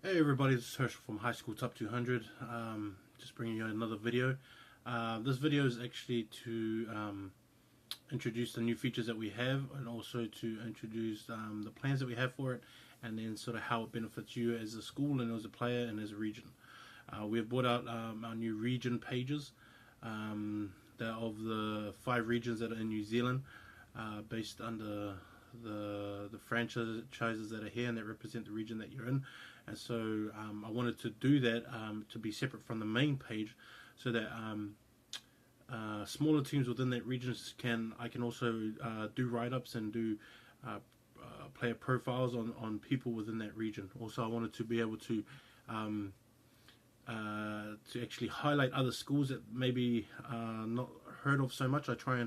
Hey everybody, this is Herschel from High School Top 200. Just bringing you another video. This video is actually to introduce the new features that we have, and also to introduce the plans that we have for it, and then sort of how it benefits you as a school and as a player and as a region. We have brought out our new region pages. They're of the 5 regions that are in New Zealand, based under the franchises that are here and that represent the region that you're in. And so I wanted to do that to be separate from the main page, so that smaller teams within that region I can also do write-ups and do player profiles on people within that region. Also, I wanted to be able to actually highlight other schools that maybe not heard of so much. I try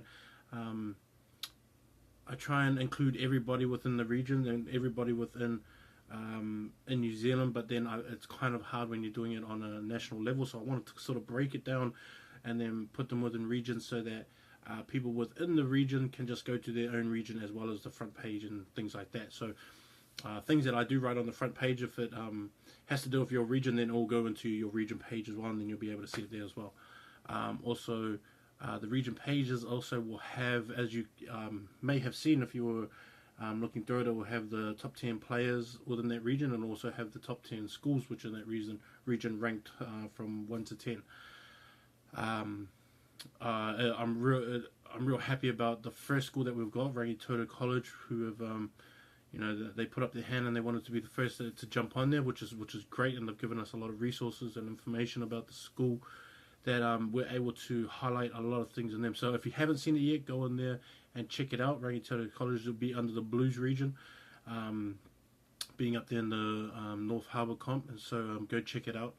and include everybody within the region and everybody within in New Zealand, but then it's kind of hard when you're doing it on a national level. So I wanted to sort of break it down and then put them within regions, so that people within the region can just go to their own region as well as the front page and things like that. So things that I do write on the front page, if it has to do with your region, then it'll go into your region page as well, and then you'll be able to see it there as well. Also, the region pages also will have, as you may have seen if you were looking through it, will have the top 10 players within that region, and also have the top 10 schools which are in that region ranked from 1 to 10. I'm real happy about the first school that we've got, Rangitoto College, who have they put up their hand and they wanted to be the first to jump on there, which is great, and they've given us a lot of resources and information about the school that we're able to highlight a lot of things in them. So if you haven't seen it yet, go in there and check it out. Rangitoto College will be under the Blues region, being up there in the North Harbour comp, and so go check it out.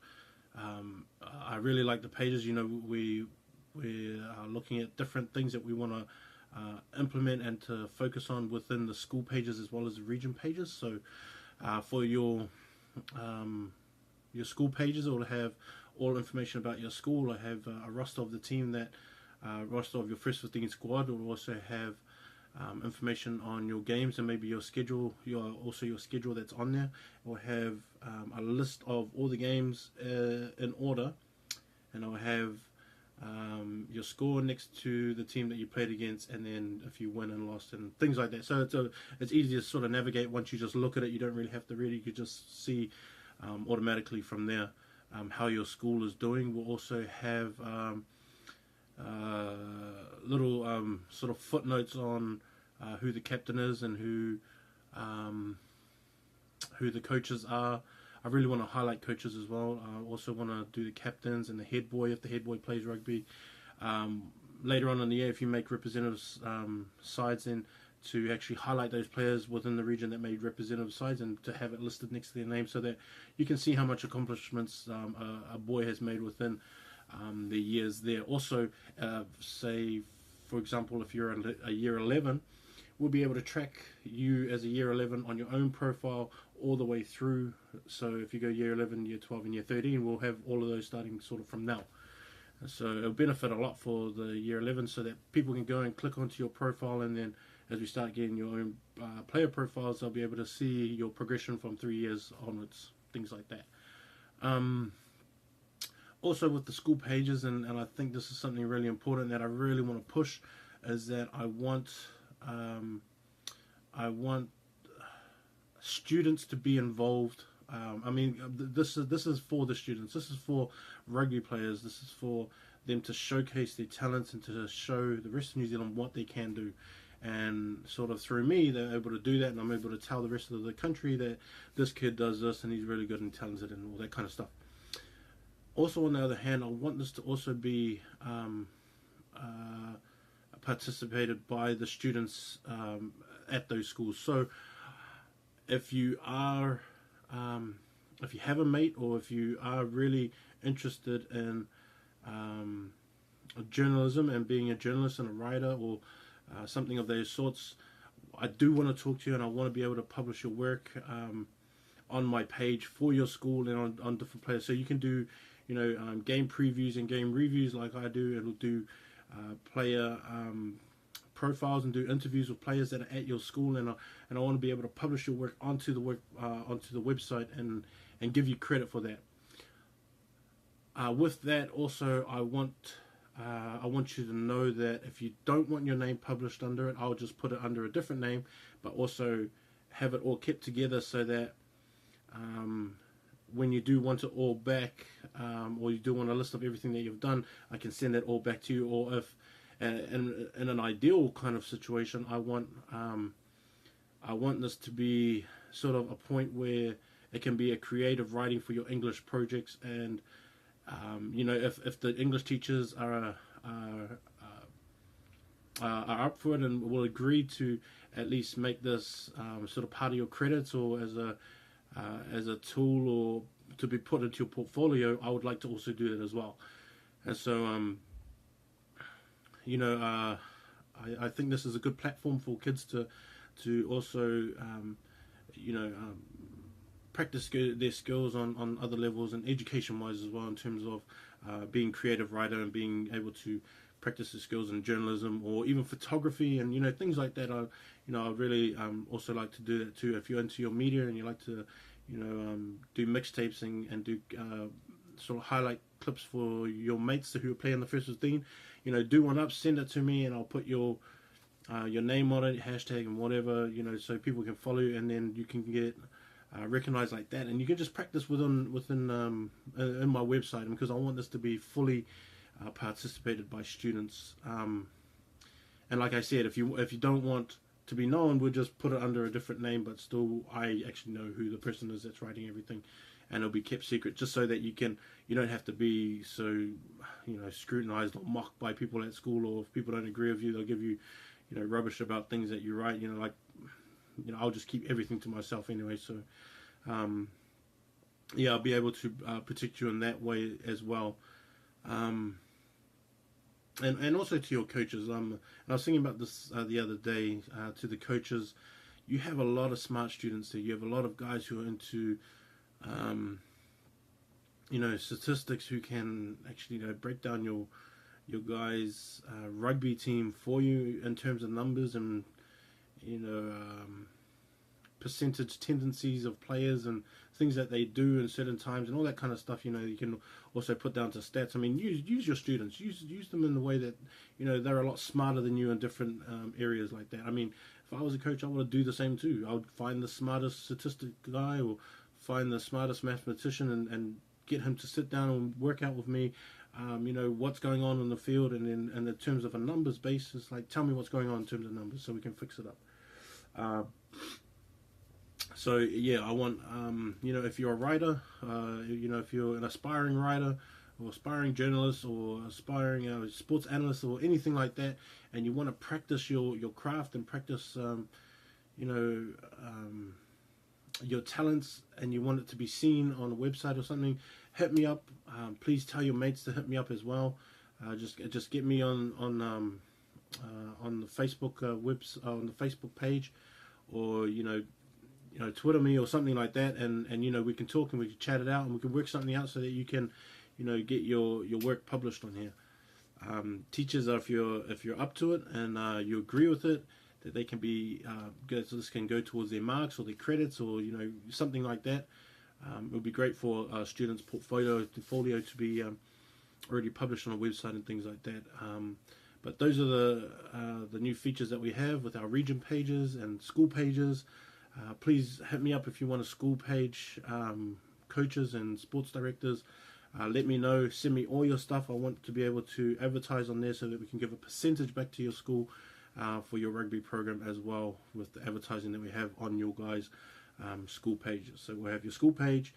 I really like the pages. We're looking at different things that we want to implement and to focus on within the school pages as well as the region pages. So for your school pages, it will have all information about your school. I have a roster of the team, that roster of your first 15 squad. It will also have information on your games and maybe your schedule, your schedule that's on there. It will have a list of all the games in order, and I'll have your score next to the team that you played against, and then if you win and lost and things like that. So it's easy to sort of navigate. Once you just look at it, you don't really have to read it. You could just see automatically from there how your school is doing. We'll also have little sort of footnotes on who the captain is and who the coaches are. I really want to highlight coaches as well. I also want to do the captains and the head boy, if the head boy plays rugby. Later on in the year, if you make representative sides, then to actually highlight those players within the region that made representative sides, and to have it listed next to their name, so that you can see how much accomplishments a boy has made within the years there. Also, say, for example, if you're a year 11, we'll be able to track you as a year 11 on your own profile all the way through. So if you go year 11, year 12, and year 13, we'll have all of those starting sort of from now. So it'll benefit a lot for the year 11, so that people can go and click onto your profile, and then as we start getting your own player profiles, they'll be able to see your progression from 3 years onwards, things like that. Also with the school pages, and I think this is something really important that I really want to push, is that I want students to be involved. This is for the students. This is for rugby players. This is for them to showcase their talents and to show the rest of New Zealand what they can do. And sort of through me, they're able to do that, and I'm able to tell the rest of the country that this kid does this, and he's really good and talented, and all that kind of stuff. Also, on the other hand, I want this to also be participated by the students at those schools. So if you have a mate, or if you are really interested in journalism and being a journalist and a writer, or something of those sorts, I do want to talk to you, and I want to be able to publish your work on my page for your school and on different players. So you can do game previews and game reviews like I do. It'll do player profiles and do interviews with players that are at your school, and I want to be able to publish your work onto the website and give you credit for that. With that, also, I want you to know that if you don't want your name published under it, I'll just put it under a different name, but also have it all kept together so that when you do want it all back, or you do want a list of everything that you've done, I can send it all back to you. Or if in an ideal kind of situation, I want this to be sort of a point where it can be a creative writing for your English projects. And if the English teachers are up for it and will agree to at least make this sort of part of your credits, or as a tool, or to be put into your portfolio, I would like to also do that as well. And so I think this is a good platform for kids to also practice their skills on other levels, and education wise as well, in terms of being creative writer and being able to practice the skills in journalism or even photography and things like that. I really also like to do that too. If you're into your media and you like to do mixtapes and do sort of highlight clips for your mates who are playing the first 15, do one up, send it to me, and I'll put your name on it, hashtag and whatever, so people can follow you, and then you can get recognized like that, and you can just practice within in my website, because I want this to be fully participated by students. And like I said, if you don't want to be known, we'll just put it under a different name, but still I actually know who the person is that's writing everything, and it'll be kept secret, just so that you don't have to be so scrutinized or mocked by people at school, or if people don't agree with you, they'll give you rubbish about things that you write. I'll just keep everything to myself anyway. So I'll be able to protect you in that way as well. And also to your coaches. And I was thinking about this the other day, to the coaches. You have a lot of smart students there. You have a lot of guys who are into statistics, who can actually break down your guys' rugby team for you in terms of numbers and percentage tendencies of players and things that they do in certain times and all that kind of stuff. You can also put down to stats. I mean, use your students, use them in the way that they're a lot smarter than you in different areas like that. I mean, if I was a coach, I would do the same too. I would find the smartest statistic guy, or find the smartest mathematician, and get him to sit down and work out with me what's going on in the field, and in terms of a numbers basis, like, tell me what's going on in terms of numbers so we can fix it up. So I want if you're a writer, if you're an aspiring writer or aspiring journalist or aspiring sports analyst or anything like that, and you want to practice your craft and practice your talents, and you want it to be seen on a website or something, hit me up. Please tell your mates to hit me up as well. Just get me on the Facebook on the Facebook page, or Twitter me or something like that, and we can talk and we can chat it out, and we can work something out so that you can get your work published on here. Teachers, if you're up to it and you agree with it, that they can be so this can go towards their marks or their credits, or something like that. It would be great for students' portfolio to be already published on a website and things like that. But those are the new features that we have with our region pages and school pages. Please hit me up if you want a school page, coaches and sports directors. Let me know. Send me all your stuff. I want to be able to advertise on there so that we can give a percentage back to your school for your rugby program as well, with the advertising that we have on your guys' school pages. So we'll have your school page,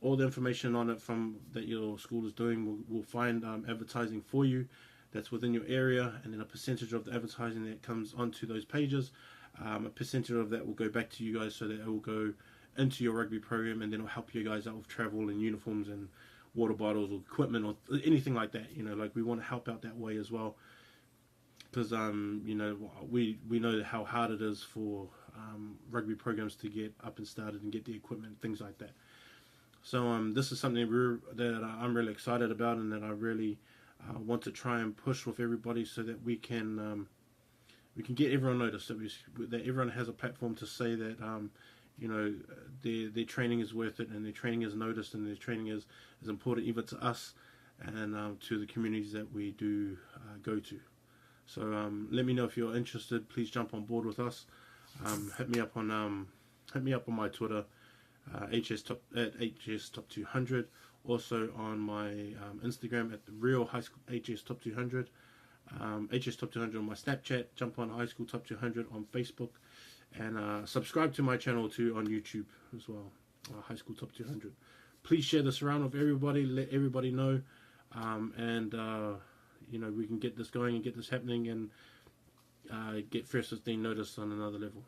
all the information on it from that your school is doing. We'll find advertising for you that's within your area, and then a percentage of the advertising that comes onto those pages. A percentage of that will go back to you guys, so that it will go into your rugby program, and then it'll help you guys out with travel and uniforms and water bottles or equipment or anything like that. We want to help out that way as well, because we know how hard it is for rugby programs to get up and started and get the equipment, things like that. So this is something that I'm really excited about, and that I really want to try and push with everybody, so that we can we can get everyone noticed, that everyone has a platform to say that you know, their training is worth it, and their training is noticed, and their training is important even to us and to the communities that we do go to. So let me know if you're interested. Please jump on board with us. Hit me up on my Twitter, HS Top 200. Also on my Instagram at the real High School HS Top 200. HS Top 200 on my Snapchat. Jump on High School Top 200 on Facebook, and subscribe to my channel too on YouTube as well. High School Top 200. Please share this around with everybody. Let everybody know, and you know, we can get this going and get this happening, and get First 15 noticed on another level.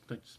Thanks.